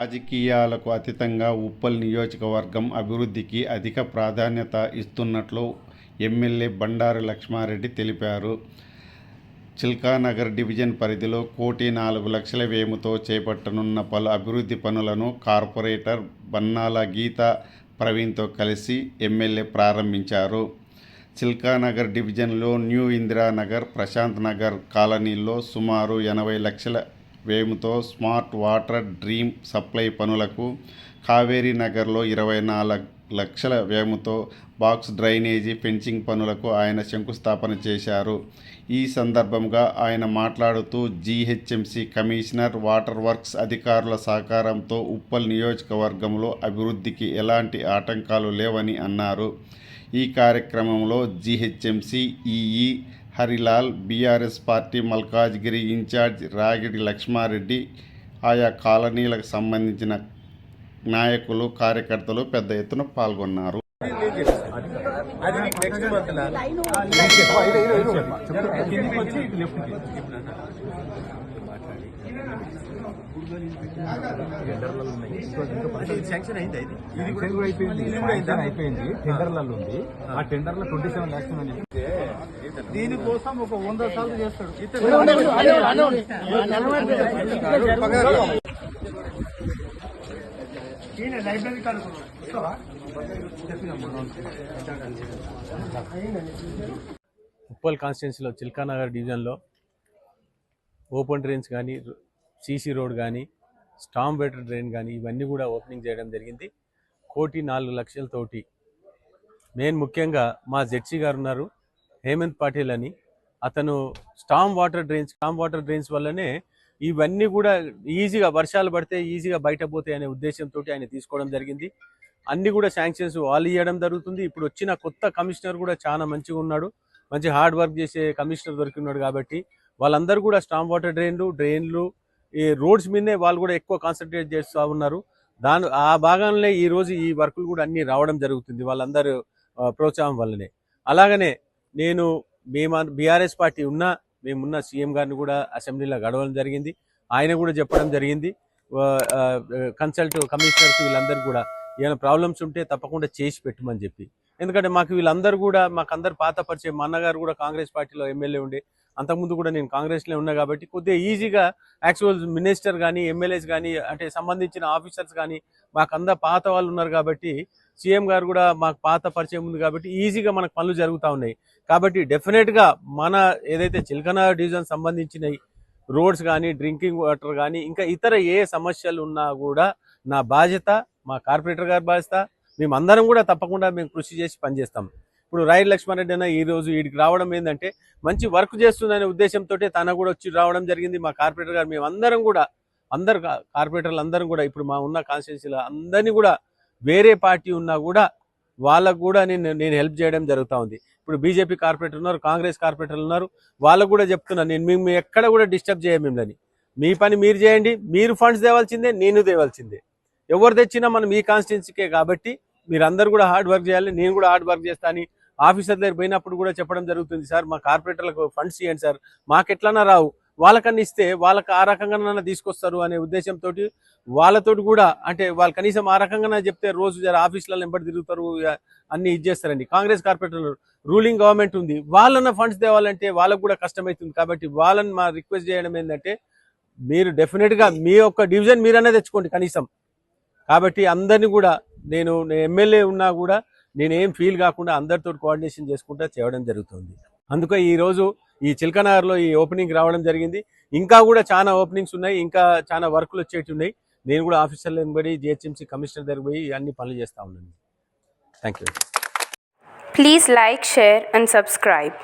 రాజకీయాలకు అతీతంగా ఉప్పల్ నియోజకవర్గం అభివృద్ధికి అధిక ప్రాధాన్యత ఇస్తున్నట్లు ఎమ్మెల్యే బండారు లక్ష్మారెడ్డి తెలిపారు. చిల్కానగర్ డివిజన్ పరిధిలో 1,04,00,000 వ్యయంతో చేపట్టనున్న పలు అభివృద్ధి పనులను కార్పొరేటర్ బన్నాల గీతా ప్రవీణ్తో కలిసి ఎమ్మెల్యే ప్రారంభించారు. చిల్కానగర్ డివిజన్లో న్యూ ఇందిరానగర్, ప్రశాంత్ నగర్ కాలనీల్లో సుమారు 80 లక్షల వ్యయంతో స్మార్ట్ వాటర్ డ్రీమ్ సప్లై పనులకు, కావేరీ నగర్లో 24 లక్షల వ్యయంతో బాక్స్ డ్రైనేజీ ఫెన్సింగ్ పనులకు ఆయన శంకుస్థాపన చేశారు. ఈ సందర్భంగా ఆయన మాట్లాడుతూ జీహెచ్ఎంసీ కమిషనర్, వాటర్ వర్క్స్ అధికారుల సహకారంతో ఉప్పల్ నియోజకవర్గంలో అభివృద్ధికి ఎలాంటి ఆటంకాలు లేవని అన్నారు. ఈ కార్యక్రమంలో GHMC EE Harilal, BRS party Malkajgiri incharge Ragidi Lakshma Reddy, ఆయా కాలనీలకు సంబంధించిన నాయకులు, కార్యకర్తలు పెద్ద ఎత్తున పాల్గొన్నారు. అయిపోయింది, టెండర్లలో ఉంది. ఆ టెండర్లో 27 లక్షలు దీనికోసం ఒక 100 సార్లు చేస్తాడు. ఉప్పల్ కాన్స్టిట్యున్సీలో చిల్కానగర్ డివిజన్లో ఓపెన్ డ్రైన్స్ కానీ, సీసీ రోడ్ కానీ, స్టామ్ వాటర్ డ్రైన్ కానీ ఇవన్నీ కూడా ఓపెనింగ్ చేయడం జరిగింది. 1,04,00,000తోటి. మెయిన్ ముఖ్యంగా మా జెడ్సీ గారు ఉన్నారు, హేమంత్ పాటిల్ అని. అతను స్టామ్ వాటర్ డ్రైన్స్ వల్లనే ఇవన్నీ కూడా ఈజీగా వర్షాలు పడితే ఈజీగా బయట పోతాయి అనే ఉద్దేశంతో ఆయన తీసుకోవడం జరిగింది. అన్నీ కూడా శాంక్షన్స్ వాళ్ళు ఇవ్వడం జరుగుతుంది. ఇప్పుడు వచ్చిన కొత్త కమిషనర్ కూడా చాలా మంచిగా ఉన్నాడు, మంచి హార్డ్ వర్క్ చేసే కమిషనర్ దొరికినాడు. కాబట్టి వాళ్ళందరూ కూడా స్టామ్ వాటర్ డ్రైన్లు ఈ రోడ్స్ మీదనే వాళ్ళు కూడా ఎక్కువ కాన్సన్ట్రేట్ చేస్తూ ఉన్నారు. ఆ భాగంలో ఈరోజు ఈ వర్కులు కూడా అన్నీ రావడం జరుగుతుంది వాళ్ళందరూ ప్రోత్సాహం వల్లనే. అలాగనే మేము బీఆర్ఎస్ పార్టీ మేమున్న సీఎం గారిని కూడా అసెంబ్లీలో గడవడం జరిగింది. ఆయన కూడా చెప్పడం జరిగింది కమిషనర్కి వీళ్ళందరూ కూడా ఏమైనా ప్రాబ్లమ్స్ ఉంటే తప్పకుండా చేసి పెట్టమని చెప్పి. ఎందుకంటే మాకందరు పాత పరిచయం. మా అన్నగారు కూడా కాంగ్రెస్ పార్టీలో ఎమ్మెల్యే ఉండే, అంతకుముందు కూడా నేను కాంగ్రెస్లో ఉన్నా. కాబట్టి కొద్దిగా ఈజీగా యాక్చువల్ మినిస్టర్ కానీ, ఎమ్మెల్యేస్ కానీ, అంటే సంబంధించిన ఆఫీసర్స్ కానీ మాకందరు పాత వాళ్ళు ఉన్నారు. కాబట్టి సీఎం గారు కూడా మాకు పాత పరిచయం ఉంది కాబట్టి ఈజీగా మనకు పనులు జరుగుతూ ఉన్నాయి. కాబట్టి డెఫినెట్గా మన ఏదైతే చిల్కానగర్ డివిజన్ సంబంధించినవి రోడ్స్ కానీ, డ్రింకింగ్ వాటర్ కానీ, ఇంకా ఇతర ఏ సమస్యలు ఉన్నా కూడా నా బాధ్యత, మా కార్పొరేటర్ గారి బాధ్యత, మేమందరం కూడా తప్పకుండా మేము కృషి చేసి పనిచేస్తాం. ఇప్పుడు రాగిడి లక్ష్మారెడ్డి అన్న ఈరోజు వీడికి రావడం ఏంటంటే మంచి వర్క్ చేస్తుందనే ఉద్దేశంతో తన కూడా వచ్చి రావడం జరిగింది. మా కార్పొరేటర్ గారు మేమందరం కూడా కార్పొరేటర్లు అందరం కూడా ఇప్పుడు మా ఉన్న కాన్స్టిట్యున్సీలో అందరినీ కూడా వేరే పార్టీ ఉన్నా కూడా వాళ్ళకు కూడా నేను హెల్ప్ చేయడం జరుగుతూ ఉంది. ఇప్పుడు బీజేపీ కార్పొరేటర్ ఉన్నారు, కాంగ్రెస్ కార్పొరేటర్లు ఉన్నారు, వాళ్ళకు కూడా చెప్తున్నాను నేను మేము ఎక్కడ కూడా డిస్టర్బ్ చేయమేమని. మీ పని మీరు చేయండి, మీరు ఫండ్స్ తేవాల్సిందే, నేను తేవాల్సిందే. ఎవరు తెచ్చినా మనం ఈ కాన్స్టిట్యున్సీకే కాబట్టి మీరందరూ కూడా హార్డ్ వర్క్ చేయాలి. నేను కూడా హార్డ్ వర్క్ చేస్తాను. ఆఫీసర్ దగ్గర పోయినప్పుడు కూడా చెప్పడం జరుగుతుంది, సార్ మా కార్పొరేటర్లకు ఫండ్స్ ఇవ్వండి సార్, మాకెట్లన్నా రావు, వాళ్ళకన్నా ఇస్తే వాళ్ళకి ఆ రకంగా తీసుకొస్తారు అనే ఉద్దేశంతో వాళ్ళతోటి కూడా, అంటే వాళ్ళు కనీసం ఆ రకంగా చెప్తే రోజు ఆఫీసులలో వెంబడి తిరుగుతారు, అన్ని ఇచ్చేస్తారండి. కాంగ్రెస్ కార్పొరేటర్లు రూలింగ్ గవర్నమెంట్ ఉంది, వాళ్ళన్న ఫండ్స్ తేవాలంటే వాళ్ళకు కూడా కష్టమవుతుంది. కాబట్టి వాళ్ళని మా రిక్వెస్ట్ చేయడం ఏంటంటే మీరు డెఫినెట్గా మీ యొక్క డివిజన్ మీరన్నా తెచ్చుకోండి కనీసం. కాబట్టి అందరినీ కూడా నేను ఎమ్మెల్యే ఉన్నా కూడా నేనేం ఫీల్ కాకుండా అందరితో కోఆర్డినేషన్ చేసుకుంటూ చేయడం జరుగుతుంది. అందుకే ఈరోజు ఈ చిల్కానగర్లో ఈ ఓపెనింగ్ రావడం జరిగింది. ఇంకా కూడా చాలా ఓపెనింగ్స్ ఉన్నాయి, ఇంకా చాలా వర్కులు వచ్చేటి ఉన్నాయి. నేను కూడా ఆఫీసర్లను బడి జిహెచ్ఎంసీ కమిషనర్ దగ్గర పోయి అన్ని పనులు చేస్తూ ఉన్నాను. Thank you. Please like, share and subscribe.